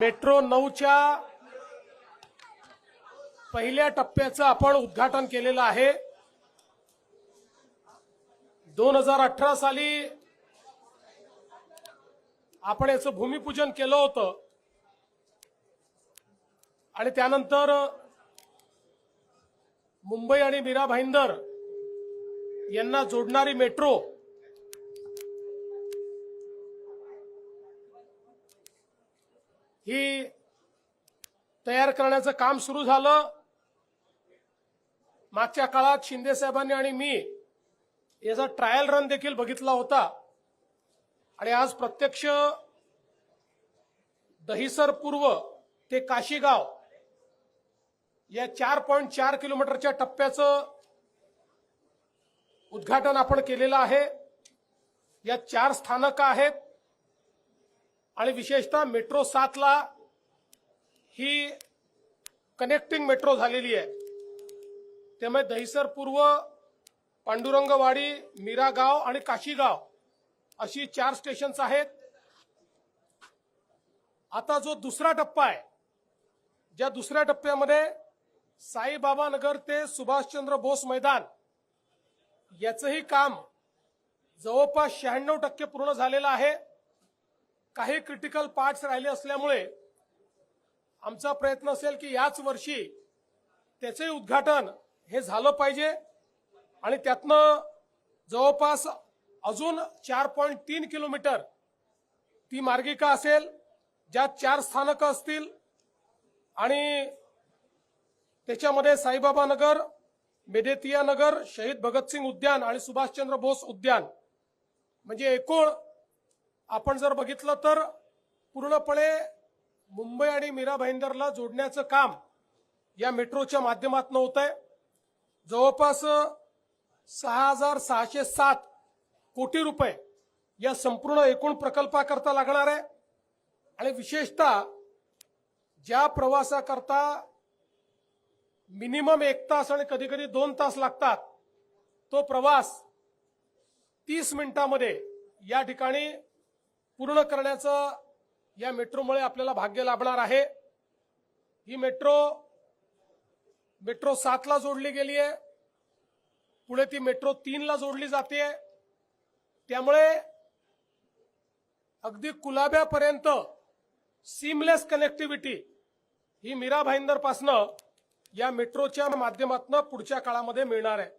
Metro 9च्या पहिल्या टप्प्याचं आपण उद्घाटन केलेलं आहे। 2018 साली आपण याचं भूमिपूजन केलं होतं आणि त्यानंतर मुंबई आणि मीरा भाईंदर यांना जोडणारी मेट्रो ही तयार करण्याचं काम सुरू झालं। मागच्या काळात शिंदे साहेबांनी आणि मी याचा ट्रायल रन देखील बघितला होता आणि आज प्रत्यक्ष दहिसर पूर्व ते काशीगाव या 4.4 किलोमीटरच्या टप्प्याचं उद्घाटन आपण केलेलं आहे। या 4 स्थानक आहेत आणि विशेषतः मेट्रो 7 ला ही कनेक्टिंग मेट्रो झालेली आहे। त्यामुळे दहिसर पूर्व, पांडुरंगवाडी, मीरागाव आणि काशीगाव अशी 4 स्टेशन्स आहेत। आता जो दुसरा टप्पा आहे, ज्या दुसऱ्या टप्प्यामध्ये साईबाबा नगर ते सुभाषचंद्र बोस मैदान याचंही काम जवळपास 96% पूर्ण झालेलं आहे। काही क्रिटिकल पार्ट्स राहिले असल्यामुळे आमचा प्रयत्न असेल की याच वर्षी त्याचे उद्घाटन हे झालं पाहिजे आणि त्यातनं जवळपास अजून 4.3 किलोमीटर ती मार्गिका असेल, ज्यात 4 स्थानकं असतील आणि त्याच्यामध्ये साईबाबा नगर, मेदेतिया नगर, शहीद भगतसिंग उद्यान आणि सुभाषचंद्र बोस उद्यान, म्हणजे एकूण आपण जर बघितलं तर पूर्णपणे मुंबई आणि मीरा भाईंदरला जोडण्याचं काम या मेट्रोच्या माध्यमातून होत आहे। जवळपास 6,607 कोटी रुपये या संपूर्ण एकूण प्रकल्पाकरता लागणार आहे आणि विशेषतः ज्या प्रवासाकरता मिनिमम 1 तास आणि कधी कधी 2 तास लागतात, तो प्रवास 30 मिनिटांमध्ये या ठिकाणी पूर्ण करण्याचं या मेट्रोमुळे आपल्याला भाग्य लाभणार आहे। ही मेट्रो 7 ला जोडली गेली आहे, पुढे ती मेट्रो 3 ला जोडली जाते। त्यामुळे अगदी कुलाब्यापर्यंत सीमलेस कनेक्टिव्हिटी ही मीरा भाईंदर पासनं या मेट्रोच्या माध्यमातून पुढच्या काळामध्ये मिळणार आहे।